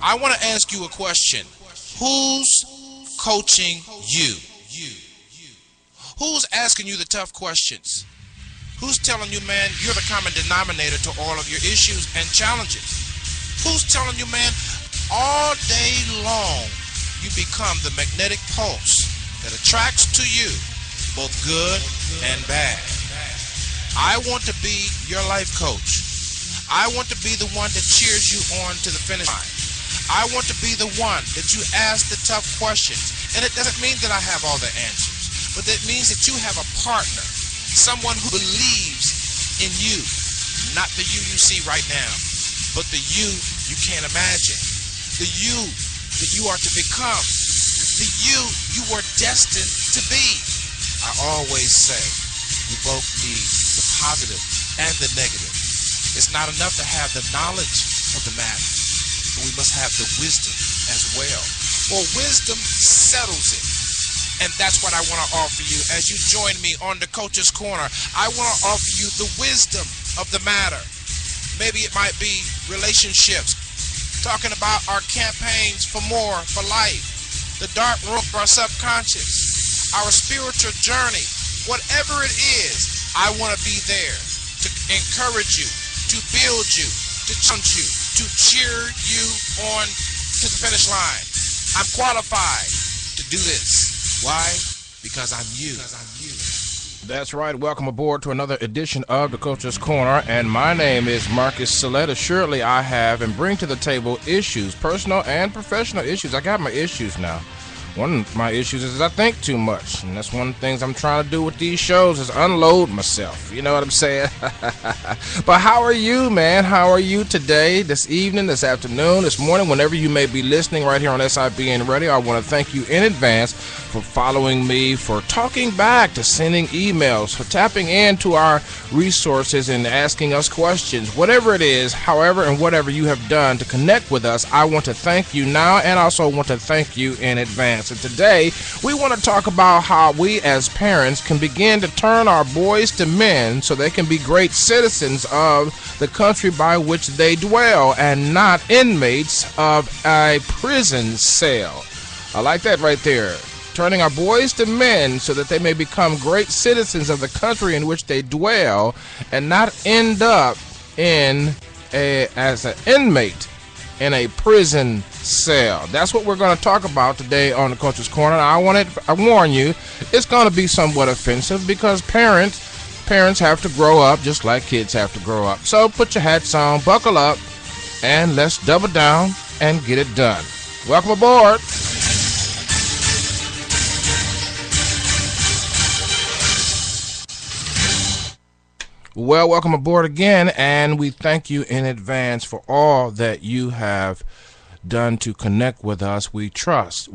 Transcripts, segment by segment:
I want to ask you a question. Who's coaching you? Who's asking you the tough questions? Who's telling you, man, you're the common denominator to all of your issues and challenges? Who's telling you, man, all day long you become the magnetic pulse that attracts to you both good and bad? I want to be your life coach. I want to be the one that cheers you on to the finish line. I want to be the one that you ask the tough questions. And it doesn't mean that I have all the answers, but it means that you have a partner, someone who believes in you, not the you see right now, but the you can't imagine, the you that you are to become, the you were destined to be. I always say we both need the positive and the negative. It's not enough to have the knowledge of the matter, but we must have the wisdom as well. For wisdom settles it. And that's what I want to offer you as you join me on the Coach's Corner. I want to offer you the wisdom of the matter. Maybe it might be relationships, talking about our campaigns for more, for life, the dark room of our subconscious, our spiritual journey. Whatever it is, I want to be there to encourage you, to build you, to challenge you, to cheer you on to the finish line. I'm qualified to do this. Why? Because I'm you. That's right. Welcome aboard to another edition of the Coach's Corner, and my name is Marcus Salette. Assuredly, I have and bring to the table issues, personal and professional issues. I got my issues now. One of my issues is I think too much, and that's one of the things I'm trying to do with these shows is unload myself. You know what I'm saying? But how are you, man? How are you today, this evening, this afternoon, this morning, whenever you may be listening right here on SIBN Radio? I want to thank you in advance for following me, for talking back, to sending emails, for tapping into our resources and asking us questions. Whatever it is, however and whatever you have done to connect with us, I want to thank you now and also want to thank you in advance. And today, we want to talk about how we as parents can begin to turn our boys to men so they can be great citizens of the country by which they dwell and not inmates of a prison cell. I like that right there. Turning our boys to men so that they may become great citizens of the country in which they dwell and not end up as an inmate in a prison cell. That's what we're going to talk about today on the Coach's Corner. I warn you, it's going to be somewhat offensive because parents have to grow up just like kids have to grow up. So put your hats on, buckle up, and let's double down and get it done. Welcome aboard. Well, welcome aboard again, and we thank you in advance for all that you have done to connect with us. We trust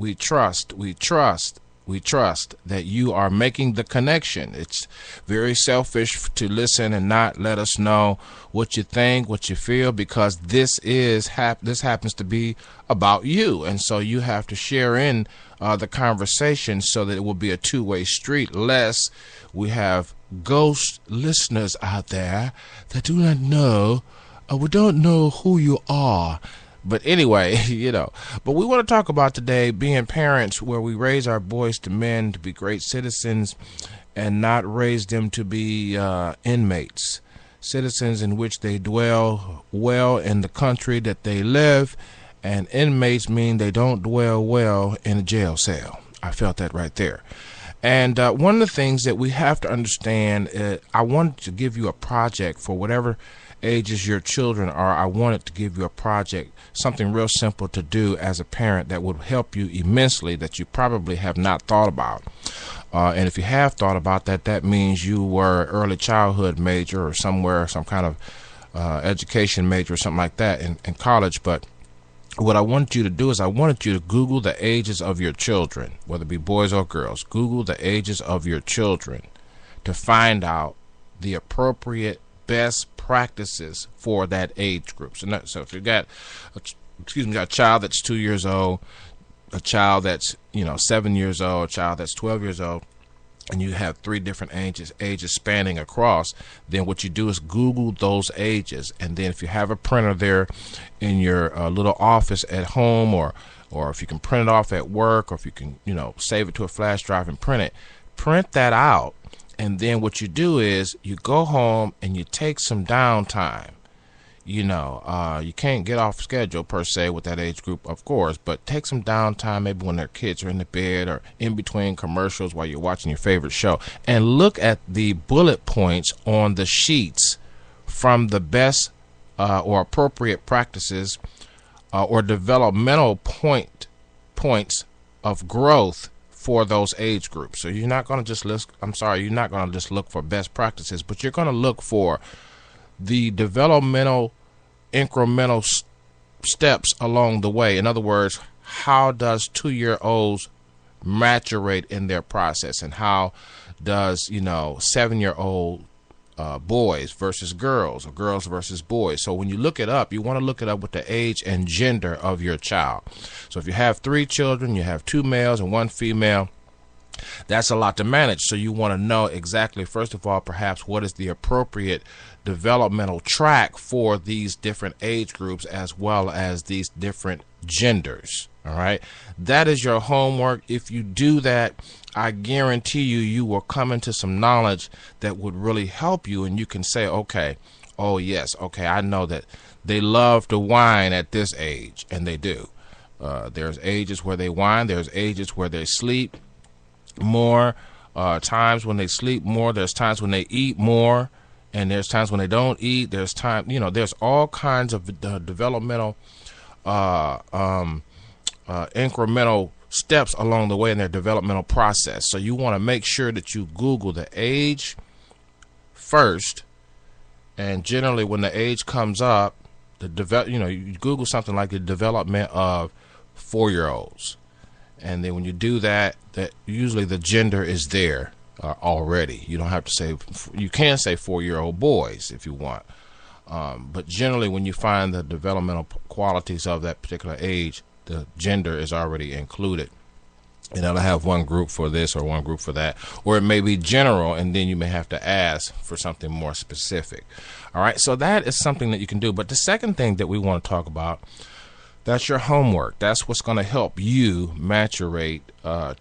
that you are making the connection. It's very selfish to listen and not let us know what you think, what you feel, because this happens to be about you, and so you have to share in the conversation so that it will be a two-way street, lest we have ghost listeners out there that do not know, we don't know who you are. But anyway, but we want to talk about today being parents where we raise our boys to men to be great citizens and not raise them to be inmates, citizens in which they dwell well in the country that they live, and inmates mean they don't dwell well in a jail cell. I felt that right there. And one of the things that we have to understand, I wanted to give you a project for whatever ages your children are. I wanted to give you a project, something real simple to do as a parent that would help you immensely that you probably have not thought about. And if you have thought about that, that means you were early childhood major or somewhere, some kind of education major or something like that in college. But what I wanted you to do is I wanted you to Google the ages of your children, whether it be boys or girls. Google the ages of your children to find out the appropriate best practices for that age group. So if you got a child that's 2 years old, a child that's 7 years old, a child that's 12 years old, and you have 3 different ages spanning across, then what you do is Google those ages. And then if you have a printer there in your little office at home, or if you can print it off at work, or if you can, save it to a flash drive and print that out. And then what you do is you go home and you take some downtime. You can't get off schedule per se with that age group, of course, but take some downtime, maybe when their kids are in the bed or in between commercials while you're watching your favorite show, and look at the bullet points on the sheets from the best or appropriate practices or developmental points of growth for those age groups. So you're not going to just look for best practices, but you're going to look for the developmental incremental steps along the way. In other words, how does 2-year-olds maturate in their process, and how does 7-year-old boys versus girls, or girls versus boys. So when you look it up, you want to look it up with the age and gender of your child. So if you have 3 children, you have 2 males and 1 female, that's a lot to manage. So you want to know exactly, first of all, perhaps what is the appropriate developmental track for these different age groups as well as these different genders. All right, that is your homework. If you do that, I guarantee you will come into some knowledge that would really help you, and you can say, okay, oh yes, okay, I know that they love to whine at this age, and they do. There's ages where they whine, there's ages where they sleep more, times when they sleep more, there's times when they eat more, and there's times when they don't eat. There's there's all kinds of developmental incremental steps along the way in their developmental process. So you want to make sure that you Google the age first, and generally when the age comes up, you Google something like the development of 4-year-olds, and then when you do that, usually the gender is there already. You don't have to say, you can say 4-year-old boys if you want, but generally when you find the developmental qualities of that particular age, the gender is already included, and it'll have one group for this or one group for that, or it may be general, and then you may have to ask for something more specific. All right, so that is something that you can do. But the second thing that we want to talk about, that's your homework. That's what's going to help you maturate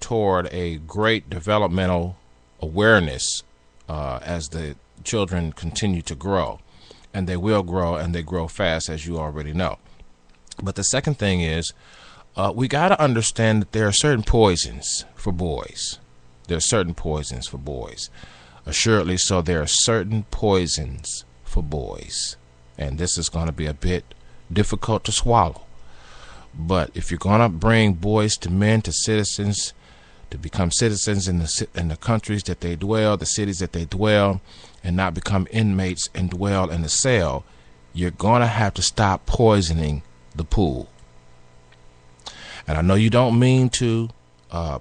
toward a great developmental awareness as the children continue to grow, and they will grow, and they grow fast, as you already know. But the second thing is, we got to understand that there are certain poisons for boys. There are certain poisons for boys. Assuredly so, there are certain poisons for boys. And this is going to be a bit difficult to swallow. But if you're going to bring boys to men, to citizens, to become citizens in the countries that they dwell, the cities that they dwell, and not become inmates and dwell in a cell, you're going to have to stop poisoning the pool. And I know you don't mean to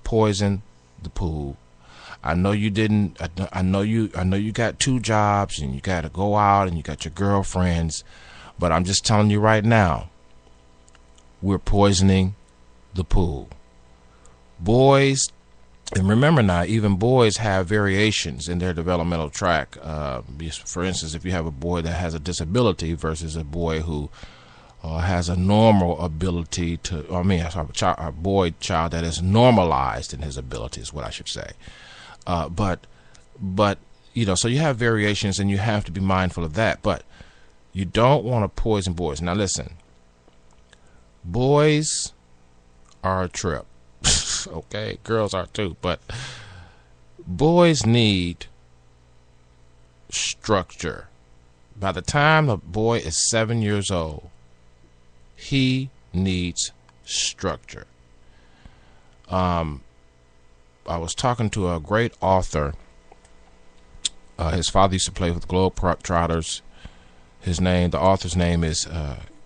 poison the pool. I know you didn't. I know you got 2 jobs and you got to go out and you got your girlfriends, but I'm just telling you right now, we're poisoning the pool. Boys, and remember now, even boys have variations in their developmental track. For instance, if you have a boy that has a disability versus a boy who has a normal ability to, a boy child that is normalized in his ability is what I should say. But so you have variations, and you have to be mindful of that. But you don't want to poison boys. Now listen, boys are a trip. Okay, girls are too, but boys need structure. By the time a boy is 7 years old, he needs structure. I was talking to a great author. His father used to play with the Globetrotters. The author's name is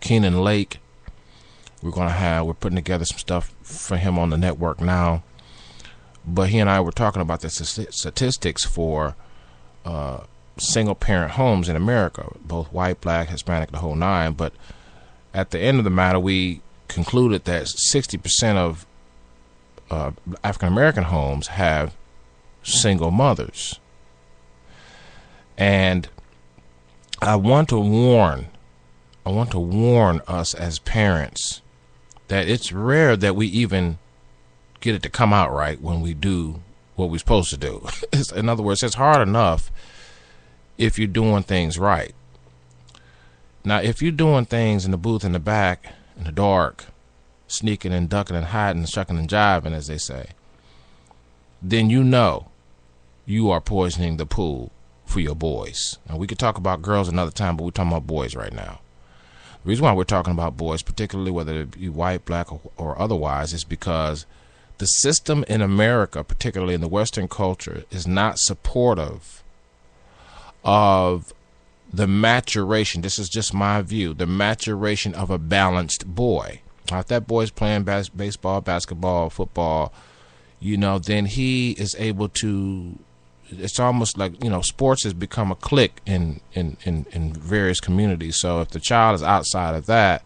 Keenan Lake. We're putting together some stuff for him on the network now. But he and I were talking about the statistics for single parent homes in America, both white, black, Hispanic, the whole nine. But at the end of the matter, we concluded that 60% of African American homes have single mothers. And I want to warn us as parents that it's rare that we even get it to come out right when we do what we're supposed to do. In other words, it's hard enough if you're doing things right. Now, if you're doing things in the booth in the back, in the dark, sneaking and ducking and hiding, shucking and jiving, as they say, then you know you are poisoning the pool for your boys. Now, we could talk about girls another time, but we're talking about boys right now. The reason why we're talking about boys, particularly whether it be white, black, or otherwise, is because the system in America, particularly in the Western culture, is not supportive of the maturation. This is just my view. The maturation of a balanced boy. Now, if that boy's playing baseball, basketball, football, then he is able to. It's almost like, sports has become a clique in various communities. So if the child is outside of that,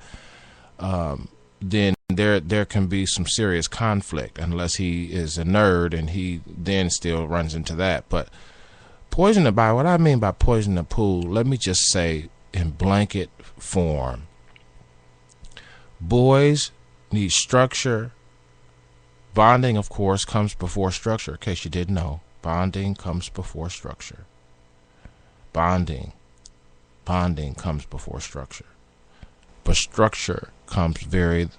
then there can be some serious conflict unless he is a nerd and he then still runs into that. But poison the body, what I mean by poison the pool, let me just say in blanket form, boys need structure. Bonding, of course, comes before structure, in case you didn't know. Bonding comes before structure. Bonding comes before structure. But structure comes very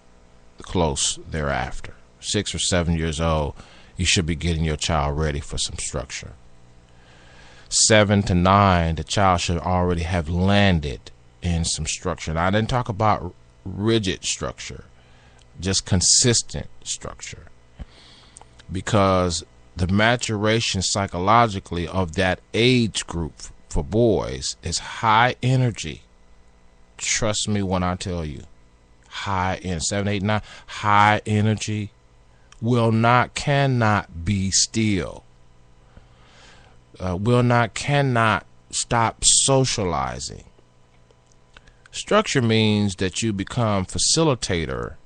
close thereafter. 6 or 7 years old, you should be getting your child ready for some structure. 7 to 9, the child should already have landed in some structure. Now, I didn't talk about rigid structure, just consistent structure. Because the maturation psychologically of that age group for boys is high energy. Trust me when I tell you, high in 7, 8, 9, high energy cannot be still. Cannot stop socializing. Structure means that you become facilitator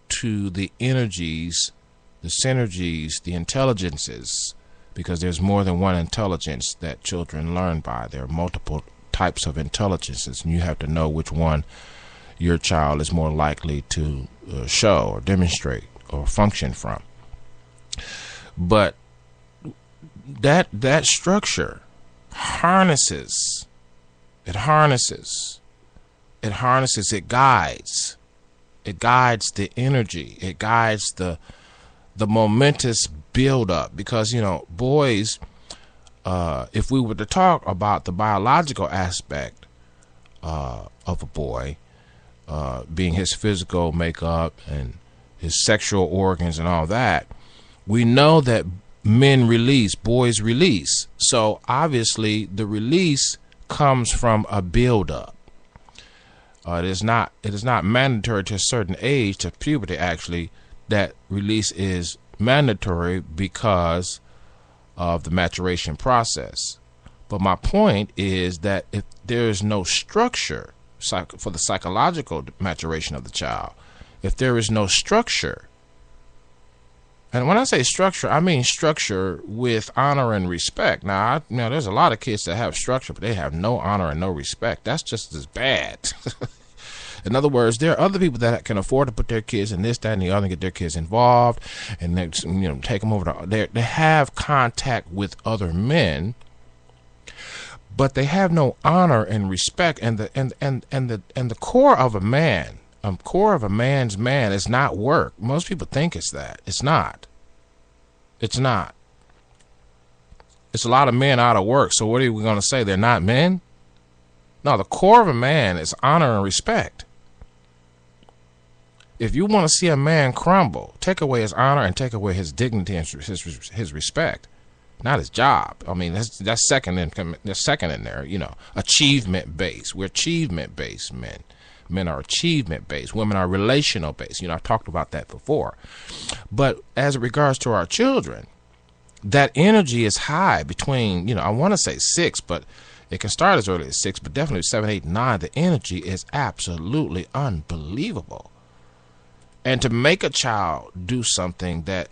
to the energies, the synergies, the intelligences, because there's more than one intelligence that children learn by. There are multiple types of intelligences, and you have to know which one your child is more likely to show or demonstrate or function from. But that structure harnesses, it guides the energy, it guides the momentous build up. Because boys, if we were to talk about the biological aspect of a boy, being his physical makeup and his sexual organs and all that, we know that boys release. So obviously the release comes from a build up. It is not mandatory to a certain age, to puberty actually, that release is mandatory because of the maturation process. But my point is that if there is no structure for the psychological maturation of the child, if there is no structure, and when I say structure, I mean structure with honor and respect. Now, there's a lot of kids that have structure, but they have no honor and no respect. That's just as bad. In other words, there are other people that can afford to put their kids in this, that, and the other, and get their kids involved, and they, take them over to. They have contact with other men, but they have no honor and respect. And the core of a man, core of a man's man, is not work. Most people think it's that. It's not. It's not. It's a lot of men out of work. So what are we going to say? They're not men? No, the core of a man is honor and respect. If you want to see a man crumble, take away his honor and take away his dignity and his respect, not his job. I mean, that's second in. That's second in there. Achievement based. We're achievement based men. Men are achievement based. Women are relational based. I've talked about that before. But as it regards to our children, that energy is high between. I want to say 6, but it can start as early as 6, but definitely 7, 8, 9. The energy is absolutely unbelievable. And to make a child do something that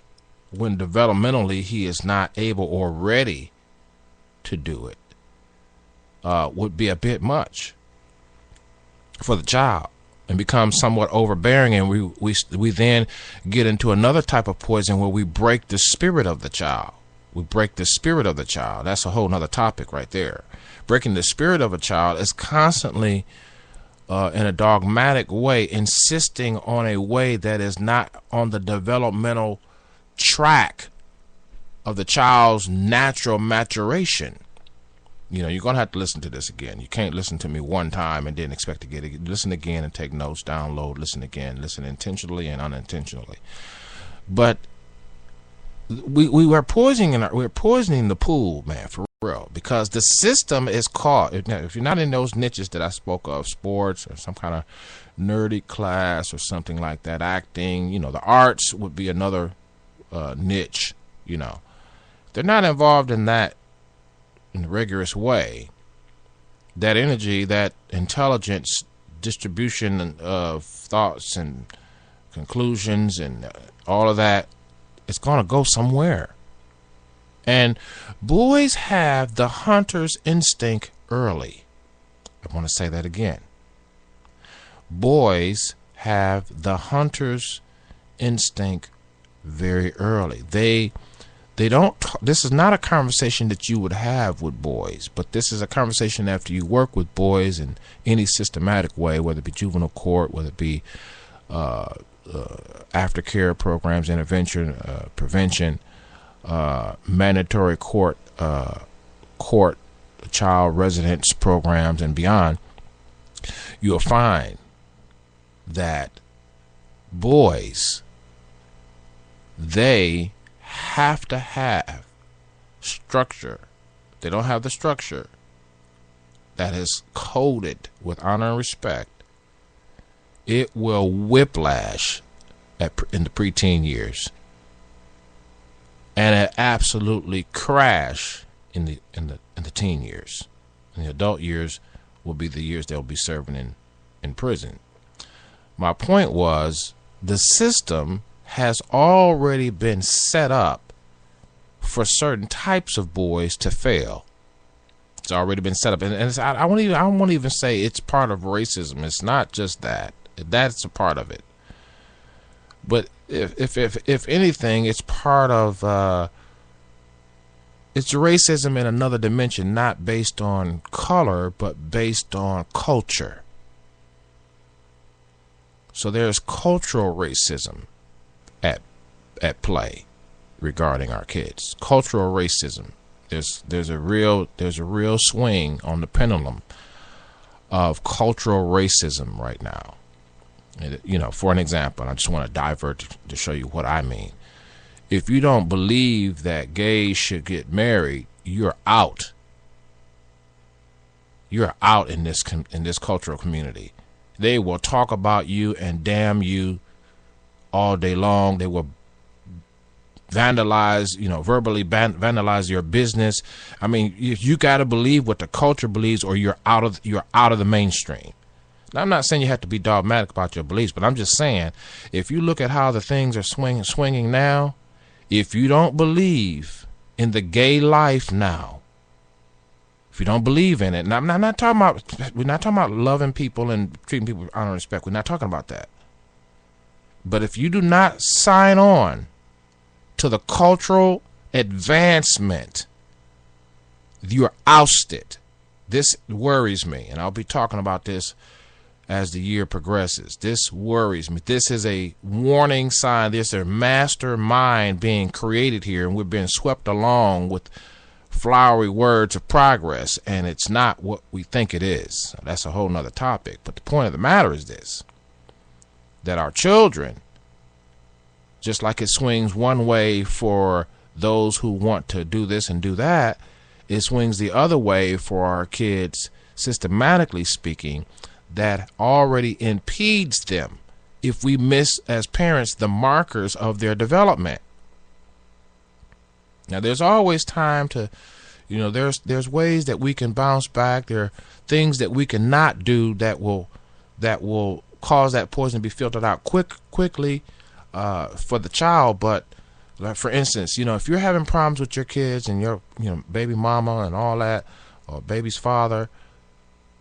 when developmentally he is not able or ready to do it, would be a bit much for the child and become somewhat overbearing, and we then get into another type of poison where we break the spirit of the child. We break the spirit of the child. That's a whole nother topic right there. Breaking the spirit of a child is constantly in a dogmatic way insisting on a way that is not on the developmental track of the child's natural maturation. You know, you're going to have to listen to this again. You can't listen to me one time and then expect to get it. Listen again and take notes, download, listen again, listen intentionally and unintentionally. But we're poisoning the pool, man, for real, because the system is caught. If you're not in those niches that I spoke of, sports or some kind of nerdy class or something like that, acting, you know, the arts would be another niche, you know. They're not involved in that in a rigorous way. That energy, that intelligence distribution of thoughts and conclusions and all of that, it's going to go somewhere. And boys have the hunter's instinct early. I want to say that again. Boys have the hunter's instinct very early. They don't. This is not a conversation that you would have with boys, but this is a conversation after you work with boys in any systematic way, whether it be juvenile court, whether it be aftercare programs, intervention, prevention, mandatory court, child residence programs, and beyond. You'll find that boys, they have to have structure. They don't have the structure that is coded with honor and respect. It will whiplash in the preteen years, and it absolutely crash in the teen years. And the adult years will be the years they'll be serving in prison. My point was, the system has already been set up for certain types of boys to fail. It's already been set up, and I won't even say it's part of racism. It's not just that. That's a part of it. But if anything, it's part of it's racism in another dimension, not based on color, but based on culture. So there's cultural racism at play regarding our kids. Cultural racism. There's a real swing on the pendulum of cultural racism right now. You know, for an example, I just want to divert to show you what I mean. If you don't believe that gays should get married, you're out. You're out in this cultural community. They will talk about you and damn you all day long. They will vandalize, verbally vandalize your business. I mean, you got to believe what the culture believes, or you're out of the mainstream. Now, I'm not saying you have to be dogmatic about your beliefs, but I'm just saying, if you look at how the things are swinging now, if you don't believe in the gay life now, if you don't believe in it, and I'm not talking about, we're not talking about loving people and treating people with honor and respect. We're not talking about that. But if you do not sign on to the cultural advancement, you're ousted. This worries me, and I'll be talking about this as the year progresses. This worries me. This is a warning sign. There's a mastermind being created here, and we're being swept along with flowery words of progress, and it's not what we think it is. That's a whole nother topic. But the point of the matter is this, that our children, just like it swings one way for those who want to do this and do that, it swings the other way for our kids, systematically speaking, that already impedes them if we miss, as parents, the markers of their development. Now, there's always time to, there's ways that we can bounce back. There are things that we cannot do that will cause that poison to be filtered out quickly for the child. But Like, for instance, if you're having problems with your kids and your, baby mama and all that, or baby's father,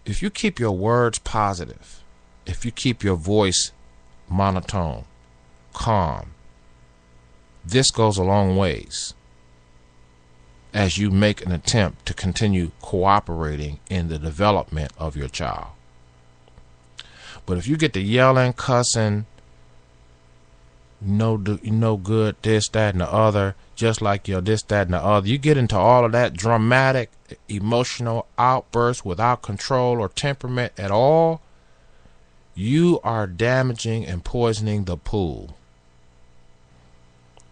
if you keep your words positive, if you keep your voice monotone, calm, this goes a long ways as you make an attempt to continue cooperating in the development of your child. But if you get to yelling, cussing, no good, this, that, and the other, just like your this, that, and the other, you get into all of that dramatic, emotional outburst without control or temperament at all, you are damaging and poisoning the pool.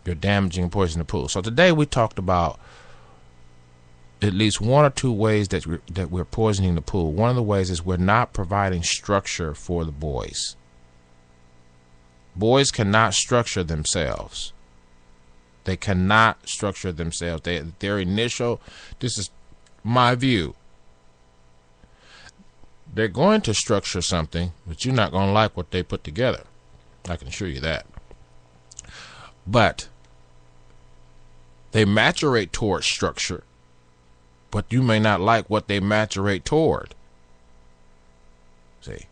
You're damaging and poisoning the pool. So today we talked about at least one or two ways that we're poisoning the pool. One of the ways is we're not providing structure for the boys. Boys cannot structure themselves. They cannot structure themselves. Their initial, this is my view, they're going to structure something, but you're not going to like what they put together. I can assure you that. But they maturate towards structure, but you may not like what they maturate toward. See?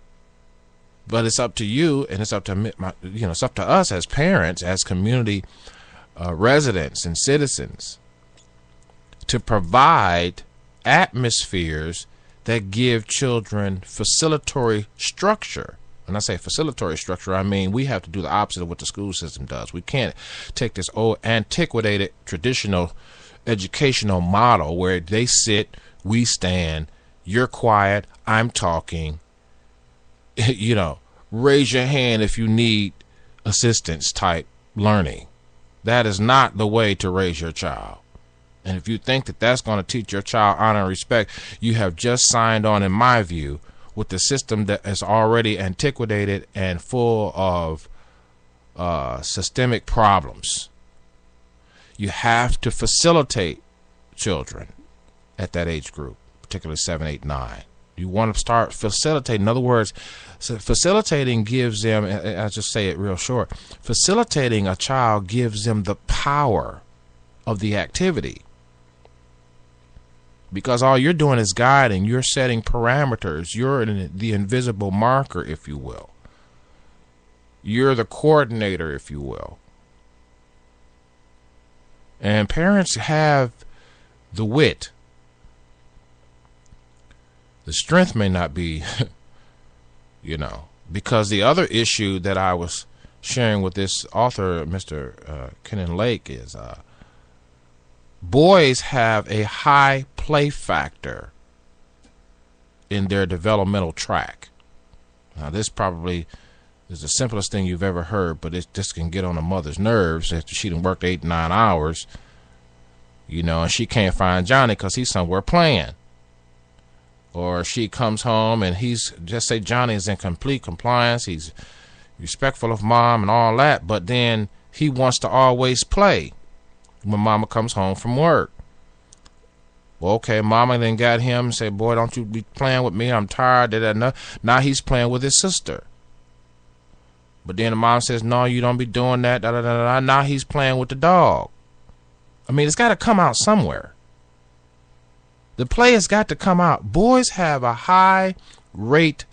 But it's up to you, and it's up to it's up to us as parents, as community residents and citizens, to provide atmospheres that give children facilitatory structure. When I say facilitatory structure, I mean we have to do the opposite of what the school system does. We can't take this old antiquated traditional educational model where they sit, we stand, you're quiet, I'm talking, raise your hand if you need assistance type learning. That is not the way to raise your child. And if you think that that's going to teach your child honor and respect, you have just signed on, in my view, with the system that is already antiquated and full of systemic problems. You have to facilitate children at that age group, particularly 7, 8, 9. You want to start facilitating. In other words, facilitating gives them, I'll just say it real short, facilitating a child gives them the power of the activity. Because all you're doing is guiding, you're setting parameters, you're the invisible marker, if you will. You're the coordinator, if you will. And parents have the wit. The strength may not be, because the other issue that I was sharing with this author, Mr. Kenan Lake, is boys have a high play factor in their developmental track. Now, this probably is the simplest thing you've ever heard, but this can get on a mother's nerves after she done worked 8, 9 hours, and she can't find Johnny because he's somewhere playing. Or she comes home and just say Johnny is in complete compliance, he's respectful of mom and all that, but then he wants to always play when mama comes home from work. Well, okay, mama then got him and said, boy, don't you be playing with me, I'm tired. Now he's playing with his sister. But then the mom says, no, you don't be doing that. Now he's playing with the dog. I mean, it's got to come out somewhere. The play has got to come out. Boys have a high rate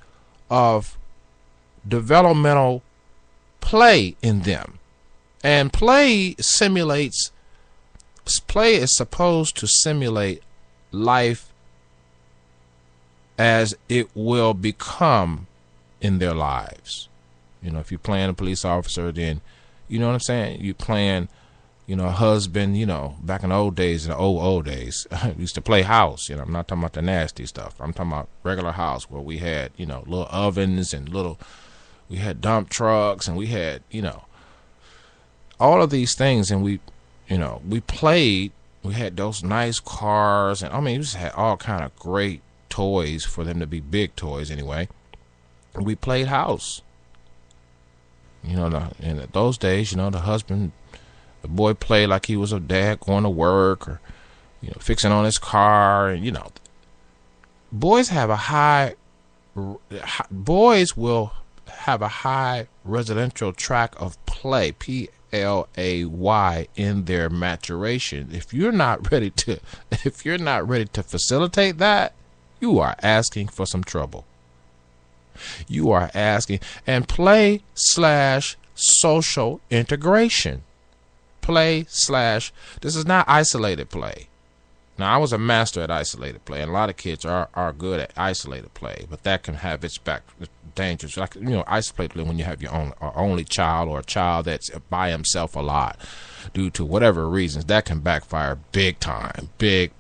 of developmental play in them. And play is supposed to simulate life as it will become in their lives. If you're playing a police officer, then, you know what I'm saying? You're playing, a husband, back in the old days, we used to play house. I'm not talking about the nasty stuff. I'm talking about regular house where we had, little ovens and we had dump trucks and we had, all of these things. And we played, we had those nice cars. And we just had all kind of great toys for them to be big toys anyway. And we played house. In those days, the boy played like he was a dad going to work or, fixing on his car. And, boys will have a high residential track of play, play in their maturation. If you're not ready to facilitate that, you are asking for some trouble. You are asking. And play / social integration. This is not isolated play. Now, I was a master at isolated play, and a lot of kids are good at isolated play, but that can have its back dangers. Like, isolated play when you have your only child, or a child that's by himself a lot due to whatever reasons, that can backfire big time, big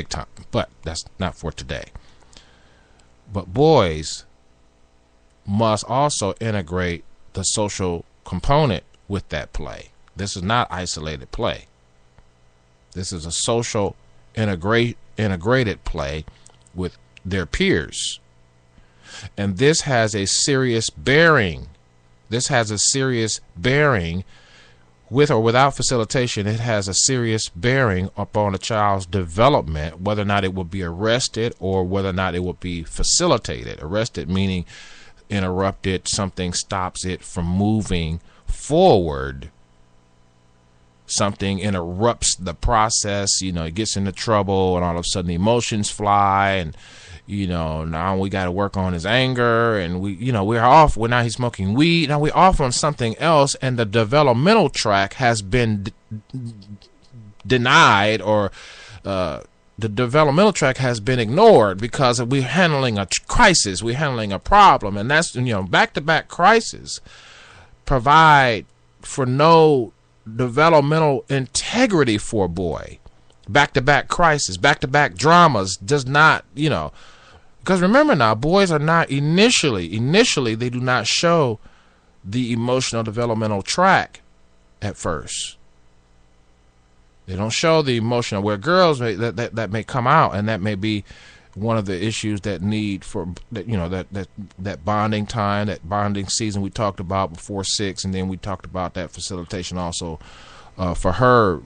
time. But that's not for today. But boys must also integrate the social component with that play. This is not isolated play. This is a social integrated play with their peers. And this has a serious bearing. With or without facilitation. It has a serious bearing upon a child's development, whether or not it will be arrested or whether or not it will be facilitated. Arrested meaning interrupted, something stops it from moving forward. Something interrupts the process, it gets into trouble, and all of a sudden emotions fly, and now we got to work on his anger, and we're off. Now he's smoking weed. Now we're off on something else, and the developmental track has been denied, or the developmental track has been ignored because we're handling a crisis, we're handling a problem, and that's back-to-back crises provide for no developmental integrity for a boy. Back-to-back crisis, back-to-back dramas does not, because remember now, boys are not initially they do not show the emotional developmental track at first. They don't show the emotional, where girls that may come out, and that may be one of the issues that need for that bonding time, that bonding season we talked about before 6, and then we talked about that facilitation also for her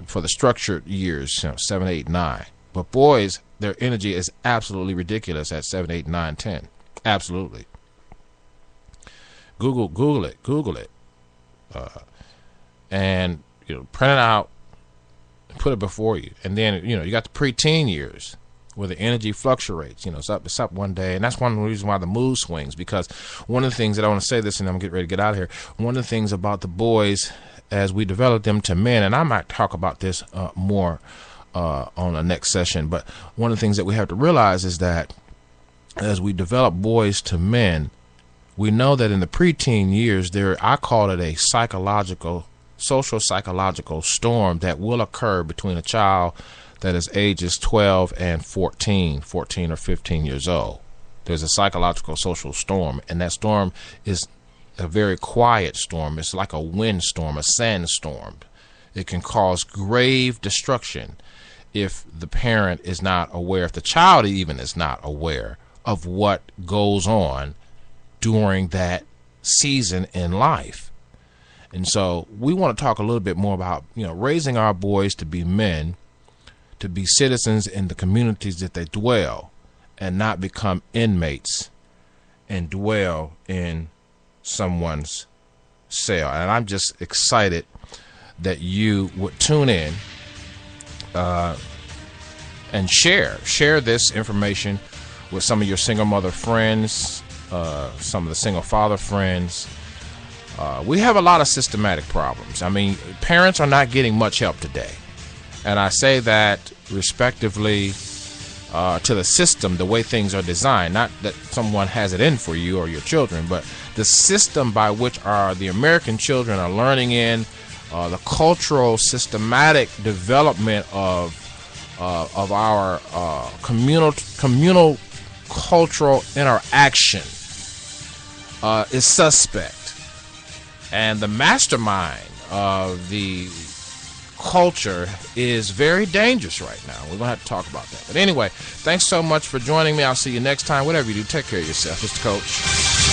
for the structured years, 7, 8, 9. But boys, their energy is absolutely ridiculous at 7, 8, 9, 10. Absolutely. Google it, and print it out, and put it before you, and then you got the preteen years, where the energy fluctuates. It's up one day, and that's one of the reasons why the mood swings. Because one of the things that I want to say this, and I'm getting ready to get out of here. One of the things about the boys as we develop them to men, and I might talk about this more on the next session. But one of the things that we have to realize is that as we develop boys to men, we know that in the preteen years, I call it a social psychological storm that will occur between a child that is ages 12 and 14 or 15 years old. There's a psychological social storm, and that storm is a very quiet storm. It's like a windstorm, a sandstorm. It can cause grave destruction if the parent is not aware, if the child even is not aware of what goes on during that season in life. And so we want to talk a little bit more about, raising our boys to be men, to be citizens in the communities that they dwell, and not become inmates and dwell in someone's cell. And I'm just excited that you would tune in and share this information with some of your single mother friends, some of the single father friends. We have a lot of systematic problems. I mean, parents are not getting much help today. And I say that respectively to the system, the way things are designed. Not that someone has it in for you or your children, but the system by which the American children are learning in, the cultural systematic development of our communal cultural interaction is suspect. And the mastermind of the culture is very dangerous right now. We're going to have to talk about that. But anyway, thanks so much for joining me. I'll see you next time. Whatever you do, take care of yourself. Mr. Coach.